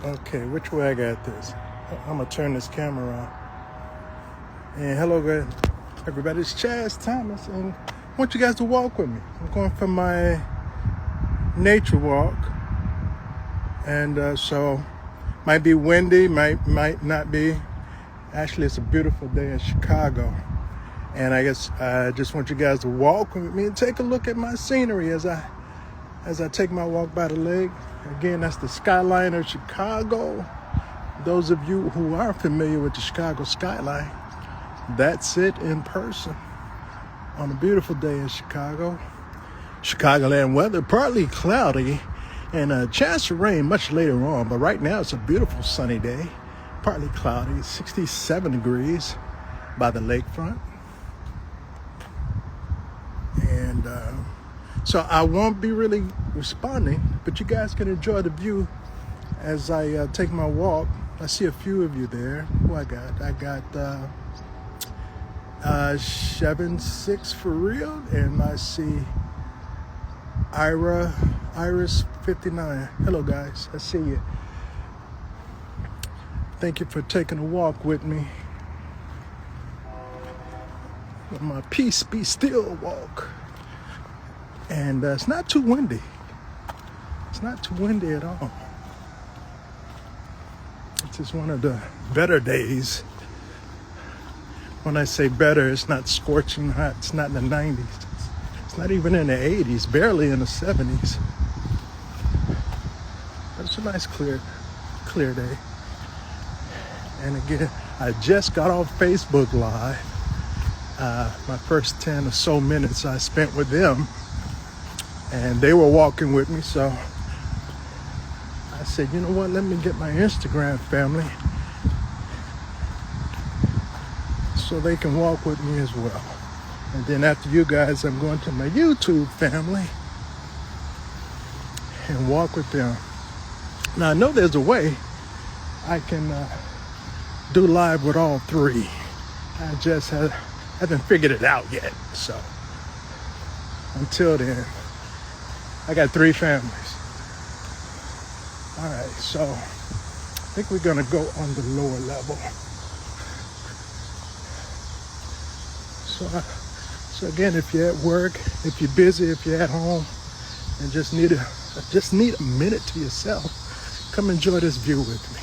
Okay, which way I got this? I'm gonna turn this camera on. And hello, good everybody. It's Chaz Thomas, and I want you guys to walk with me. I'm going for my nature walk, and so might be windy, might not be. Actually, it's a beautiful day in Chicago, and I guess I just want you guys to walk with me and take a look at my scenery as I take my walk by the lake. Again, that's the skyline of Chicago. Those of you who are familiar with the Chicago skyline, that's it in person on a beautiful day in Chicago. Chicagoland weather, partly cloudy and a chance of rain much later on, but right now it's a beautiful sunny day, partly cloudy, 67 degrees by the lakefront. And so I won't be really responding, but you guys can enjoy the view as I take my walk. I see a few of you there. Who I got? I got 7-6 for real, and I see Iris 59. Hello guys, I see you. Thank you for taking a walk with me on my Peace Be Still walk. And it's not too windy. It's not too windy at all. It's just one of the better days. When I say better, it's not scorching hot. It's not in the 90s. It's not even in the 80s, barely in the 70s. But it's a nice clear day. And again, I just got off Facebook Live. My first 10 or so minutes I spent with them. And they were walking with me, so I said, you know what, let me get my Instagram family so they can walk with me as well. And then after you guys, I'm going to my YouTube family and walk with them. Now, I know there's a way I can do live with all three. I just haven't figured it out yet. So until then, I got 3 families. All right, so I think we're gonna go on the lower level. So again, if you're at work, if you're busy, if you're at home, and just need a minute to yourself, come enjoy this view with me.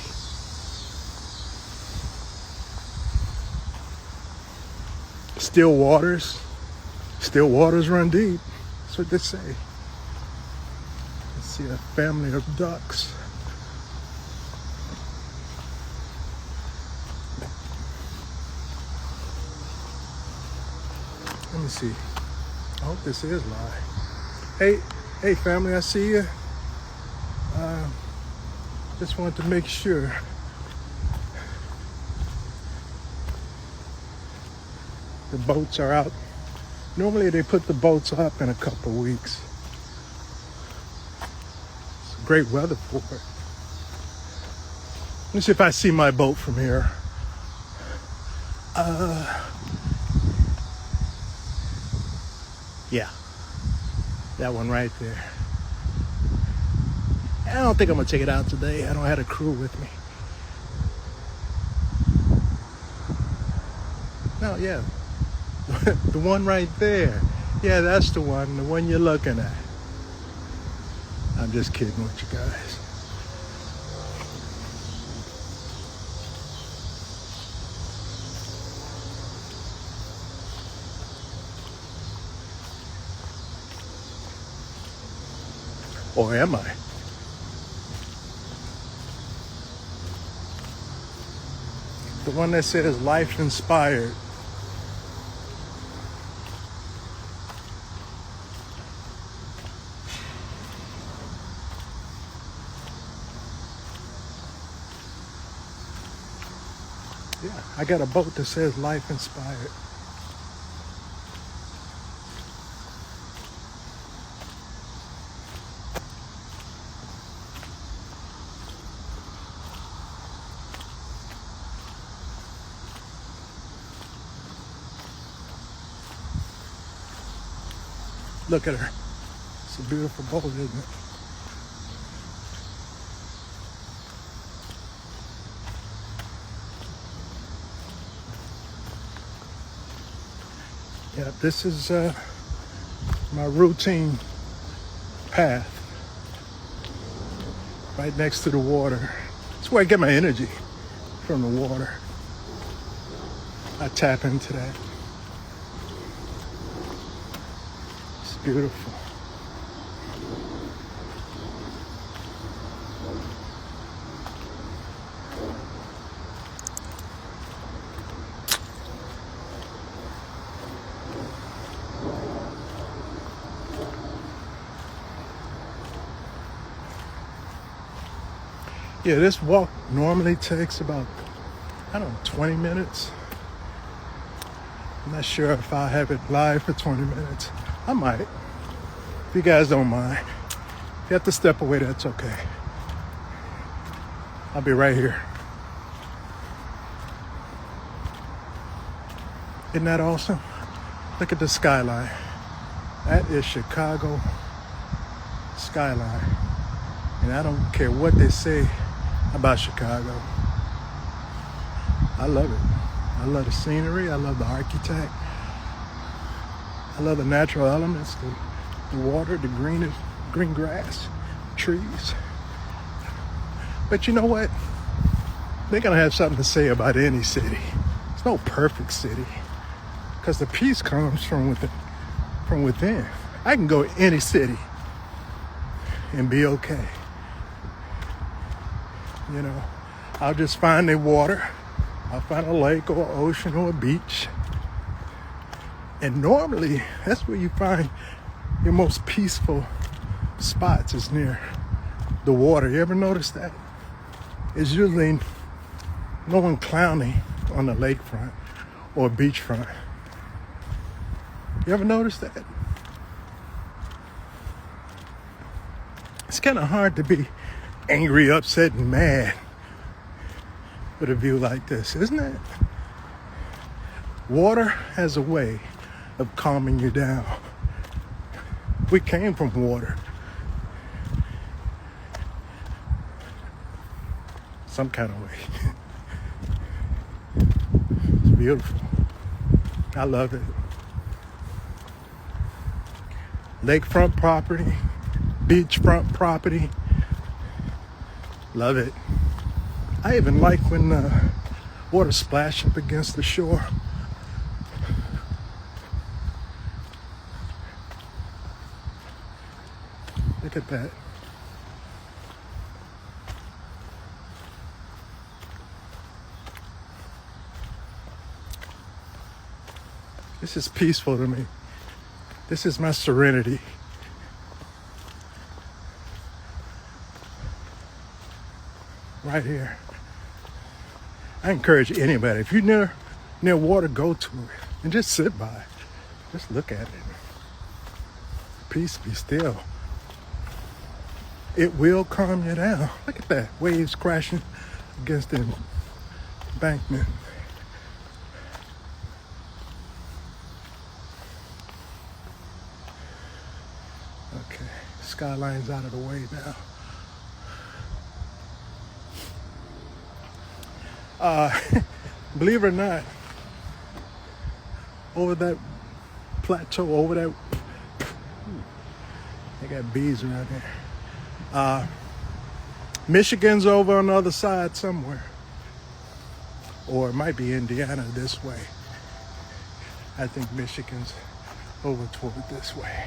Still waters run deep. That's what they say. See a family of ducks. Let me see. I hope this is live. Hey family, I see you. Just wanted to make sure. The boats are out. Normally they put the boats up in a couple of weeks. Great weather for it. Let me see if I see my boat from here. Yeah, that one right there. I don't think I'm gonna take it out today. I don't have a crew with me. No, yeah, the one right there. Yeah, that's the one you're looking at. I'm just kidding with you guys. Or am I? The one that says life inspired. Yeah, I got a boat that says life inspired. Look at her. It's a beautiful boat, isn't it? Yeah, this is my routine path right next to the water. That's where I get my energy, from the water. I tap into that. It's beautiful. Yeah, this walk normally takes about, 20 minutes. I'm not sure if I'll have it live for 20 minutes. I might, if you guys don't mind. If you have to step away, that's okay. I'll be right here. Isn't that awesome? Look at the skyline. That is Chicago skyline. And I don't care what they say about Chicago. I love it. I love the scenery. I love the architect. I love the natural elements, the water, the green grass, trees. But you know what? They're gonna have something to say about any city. It's no perfect city, because the peace comes from within. From within, I can go to any city and be okay. You know, I'll just find the water. I'll find a lake or an ocean or a beach. And normally, that's where you find your most peaceful spots, is near the water. You ever notice that? It's usually no one clowning on the lakefront or beachfront. You ever notice that? It's kind of hard to be angry, upset, and mad with a view like this, isn't it? Water has a way of calming you down. We came from water. Some kind of way. It's beautiful. I love it. Lakefront property, beachfront property. Love it. I even like when water splash up against the shore. Look at that. This is peaceful to me. This is my serenity. Right here. I encourage anybody, if you're near water, go to it and just sit by. Just look at it. Peace, be still. It will calm you down. Look at that. Waves crashing against the embankment. Okay, skyline's out of the way now. Believe it or not, over that plateau, over that, they got bees around here. Michigan's over on the other side somewhere. Or it might be Indiana this way. I think Michigan's over toward this way.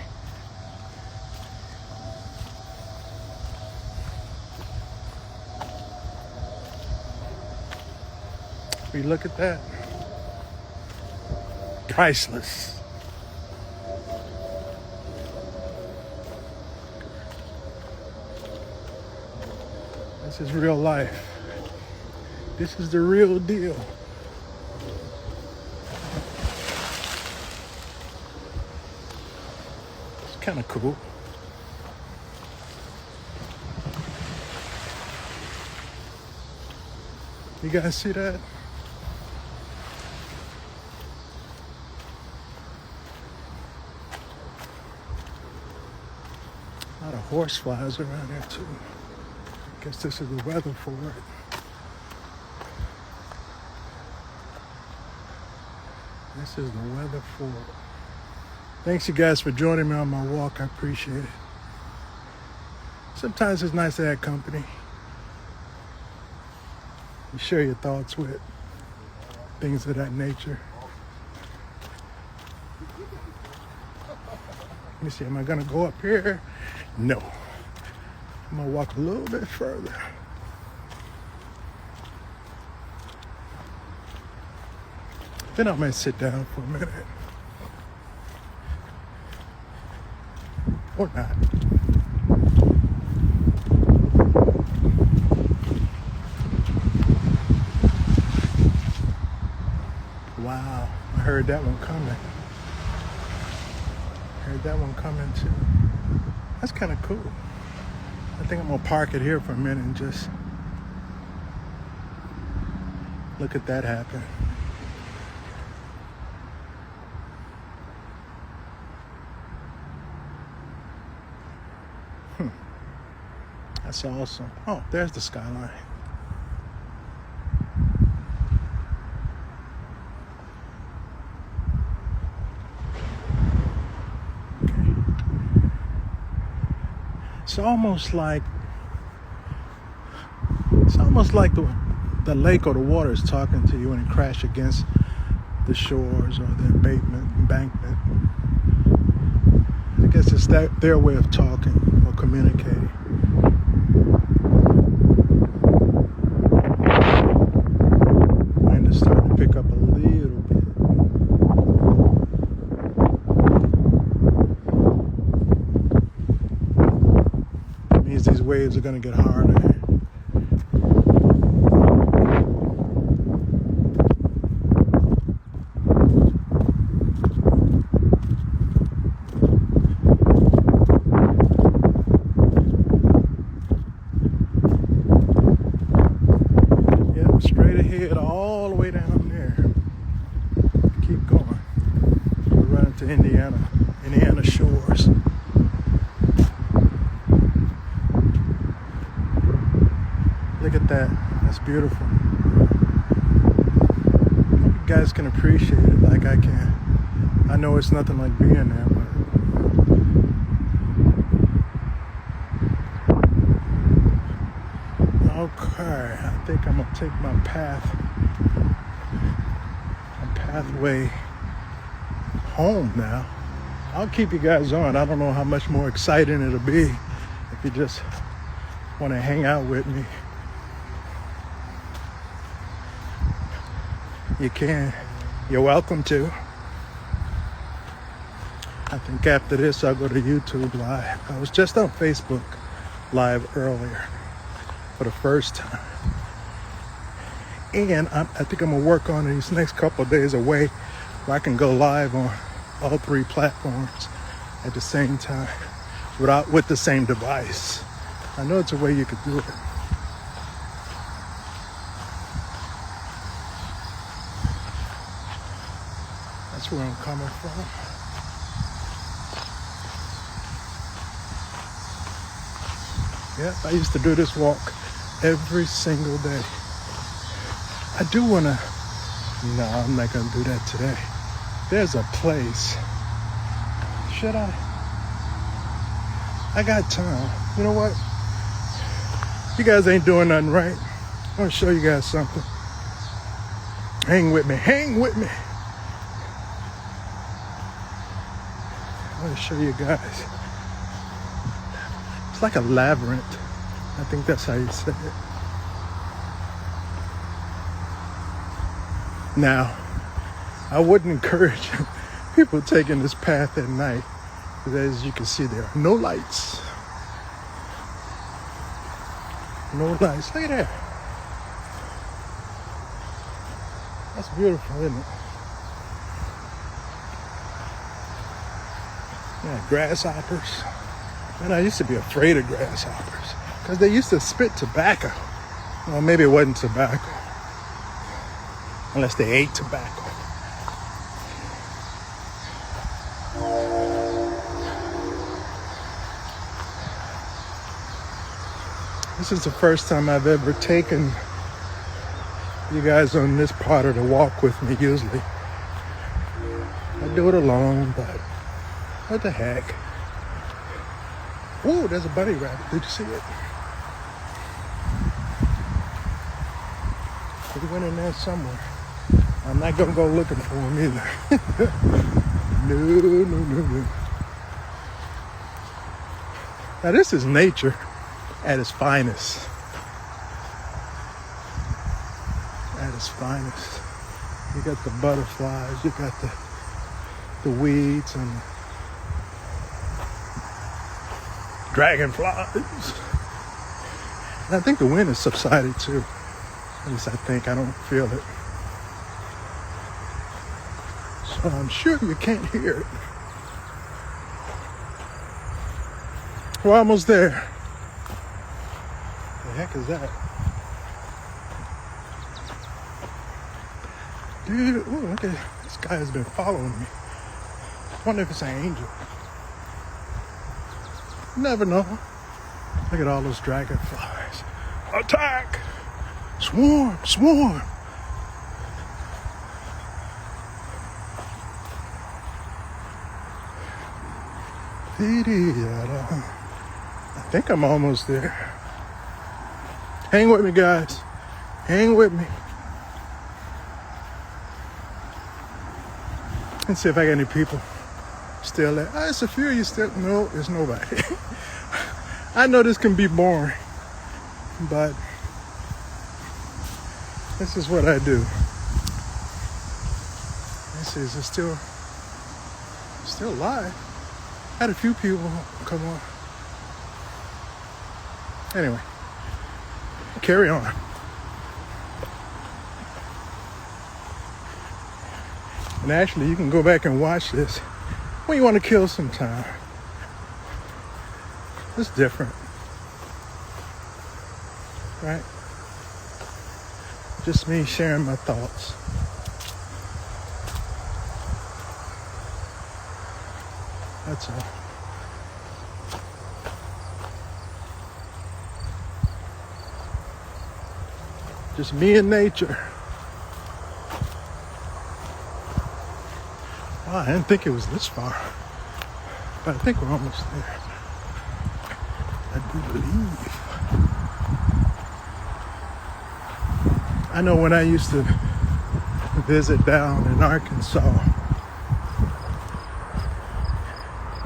We look at that. Priceless. This is real life. This is the real deal. It's kind of cool. You guys see that? A lot of horse flies around here too. I guess this is the weather for it. This is the weather for it. Thanks you guys for joining me on my walk. I appreciate it. Sometimes it's nice to have company. You share your thoughts with, things of that nature. Let me see, am I gonna go up here? No. I'm gonna walk a little bit further. Then I might sit down for a minute. Or not. Wow, I heard that one coming. Heard that one coming too. That's kind of cool. I think I'm gonna park it here for a minute and just look at that happen. That's awesome. Oh, there's the skyline. It's almost like the lake or the water is talking to you when it crashes against the shores or the embankment. I guess it's their way of talking or communicating. Wind is starting to pick up a little bit. These waves are going to get harder. Yep, straight ahead all the way down there. Keep going. We're running to Indiana shores. Look at that. That's beautiful. Hope you guys can appreciate it like I can. I know it's nothing like being there, but okay, I think I'm gonna take my pathway home now. I'll keep you guys on. I don't know how much more exciting it'll be if you just want to hang out with me. You can. You're welcome to. I think after this I'll go to YouTube Live. I was just on Facebook Live earlier for the first time. And I think I'm going to work on these next couple of days a way where I can go live on all three platforms at the same time with the same device. I know it's a way you could do it. That's where I'm coming from. Yep, I used to do this walk every single day. I do want to... No, I'm not going to do that today. There's a place. Should I? I got time. You know what? You guys ain't doing nothing right. I want to show you guys something. Hang with me. Hang with me. I want to show you guys. It's like a labyrinth. I think that's how you say it. Now, I wouldn't encourage people taking this path at night, because as you can see, there are no lights. No lights. Look at that. That's beautiful, isn't it? Yeah, grasshoppers. Man, I used to be afraid of grasshoppers because they used to spit tobacco. Well, maybe it wasn't tobacco, unless they ate tobacco. This is the first time I've ever taken you guys on this part of the walk with me. Usually I do it alone, but What the heck? Ooh, there's a bunny rabbit. Did you see it? He went in there somewhere. I'm not gonna go looking for him either. No. Now this is nature at its finest. At its finest. You got the butterflies, you got the weeds and dragonflies. And I think the wind has subsided too. At least I think, I don't feel it. So I'm sure you can't hear it. We're almost there. The heck is that? Dude, ooh, look at this guy has been following me. I wonder if it's an angel. Never know. Look at all those dragonflies. Attack! Swarm! Swarm! I think I'm almost there. Hang with me, guys. Hang with me. Let's see if I got any people still there. Oh, it's a few of you still. No, there's nobody. I know this can be boring, but this is what I do. Let's see, is it still live? Had a few people come on. Anyway, carry on. And actually, you can go back and watch this when you want to kill some time. It's different, right? Just me sharing my thoughts. That's all. Just me and nature. Wow, I didn't think it was this far, but I think we're almost there. I do believe. I know when I used to visit down in Arkansas,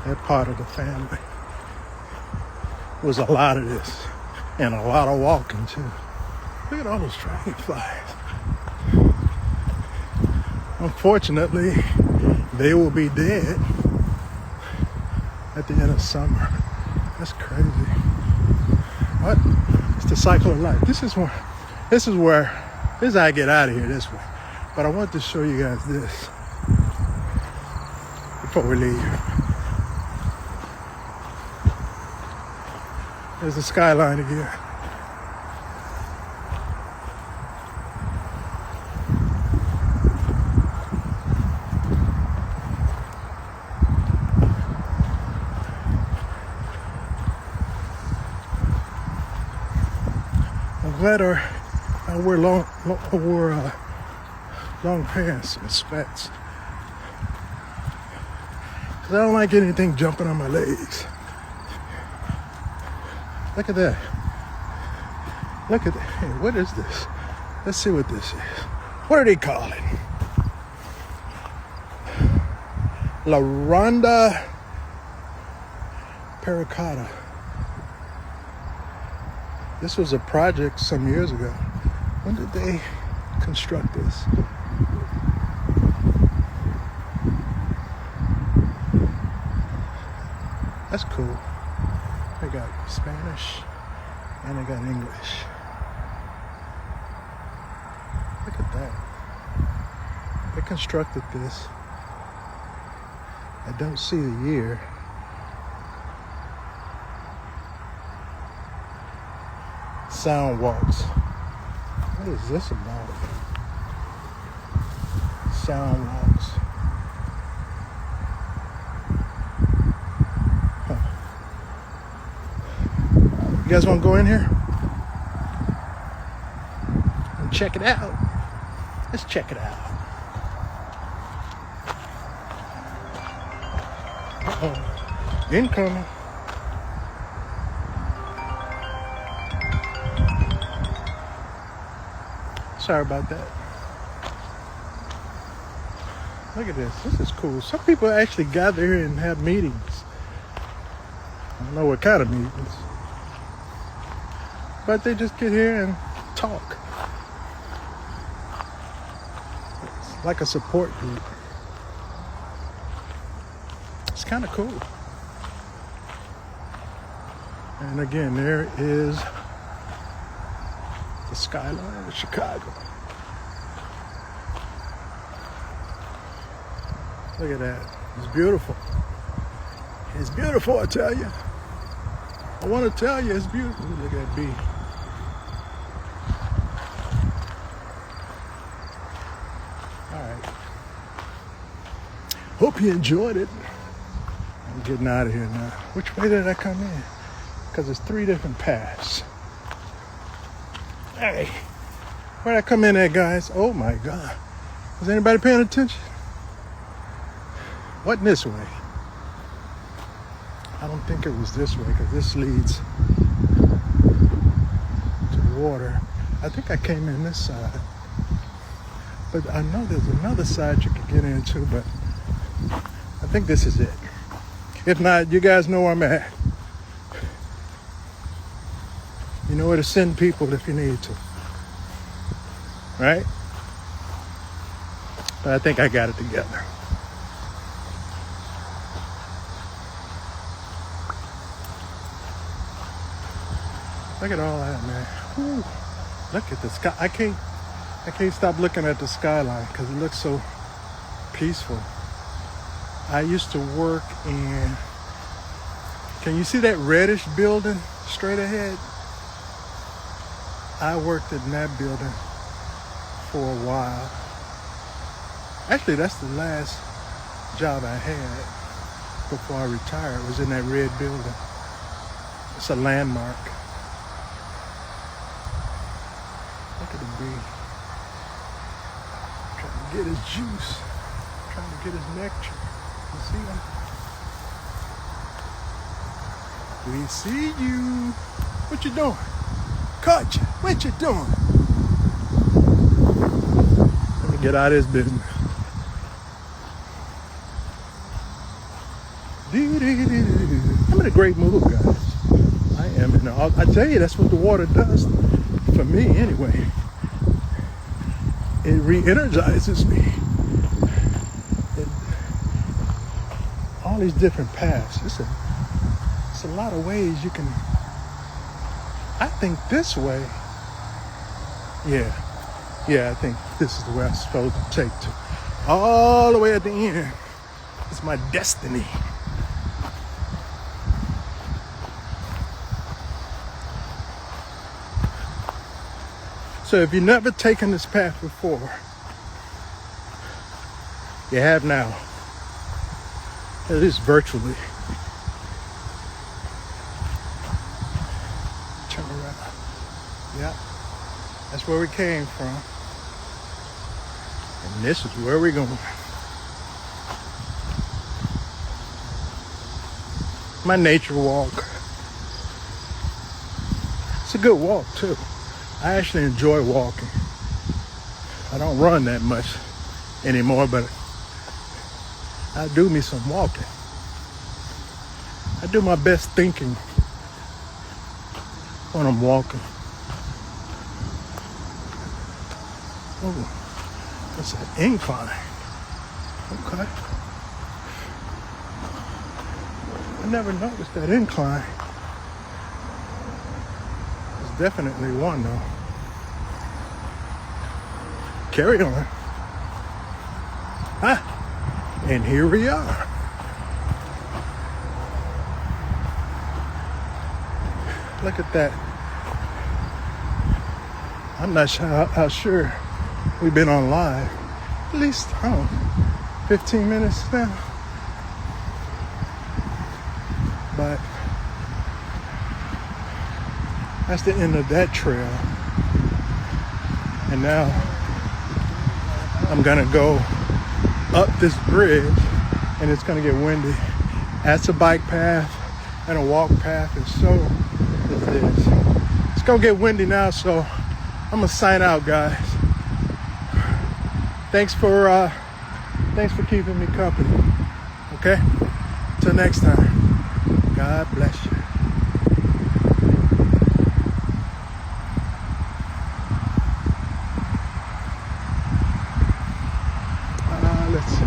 that part of the family was a lot of this and a lot of walking too. Look at all those dragonflies. Unfortunately, they will be dead at the end of summer. That's crazy. What? It's the cycle of life. This is how I get out of here this way. But I want to show you guys this before we leave. There's the skyline again. I'm glad I wear long pants and spats. Cause I don't like anything jumping on my legs. Look at that. Look at that. Hey, what is this? Let's see what this is. What are they calling? La Ronda Pericata. This was a project some years ago. When did they construct this? That's cool. They got Spanish and they got English. Look at that. They constructed this. I don't see the year. Sound walks. What is this about? Sound walks. You guys want to go in here and check it out? Let's check it out. Uh-oh. Incoming. Sorry about that. Look at this. This is cool. Some people actually gather here and have meetings. I don't know what kind of meetings. But they just get here and talk. It's like a support group. It's kind of cool. And again, there is the skyline of Chicago. Look at that. It's beautiful. It's beautiful, I tell you. I want to tell you it's beautiful. Look at that bee. All right. Hope you enjoyed it. I'm getting out of here now. Which way did I come in? Because there's 3 different paths. Hey, where'd I come in at, guys? Oh my God. Was anybody paying attention? Wasn't this way. I don't think it was this way because this leads to the water. I think I came in this side. But I know there's another side you can get into, but I think this is it. If not, you guys know where I'm at. You know where to send people if you need to. Right? But I think I got it together. Look at all that, man. Whew. Look at the sky. I can't stop looking at the skyline because it looks so peaceful. I used to work in, can you see that reddish building straight ahead? I worked in that building for a while. Actually, that's the last job I had before I retired, was in that red building. It's a landmark. Look at the bee. Trying to get his juice. Trying to get his nectar. You see him? We see you. What you doing? Caught you. What you doing? Let me get out of this business. I'm in a great mood, guys. I am. I tell you, that's what the water does for me anyway. It re-energizes me. All these different paths. It's a lot of ways you can. I think this way. Yeah, I think this is the way I'm supposed to take to. All the way at the end. It's my destiny. So if you've never taken this path before, you have now. At least virtually. Turn around. Yeah. That's where we came from. And this is where we're going. My nature walk. It's a good walk too. I actually enjoy walking. I don't run that much anymore, but I do me some walking. I do my best thinking when I'm walking. Oh, it's an incline. Okay. I never noticed that incline. There's definitely one though. Carry on. And here we are. Look at that. I'm not sure how sure we've been on live. At least, 15 minutes now. But that's the end of that trail. And now I'm gonna go up this bridge, and it's gonna get windy That's a bike path and a walk path, and so is this. It's gonna get windy now, so I'm gonna sign out, guys. Thanks for keeping me company. Okay? Till next time. God bless you. Let's see.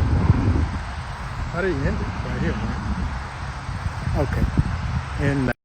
How do you end it? Right here, man. Okay. And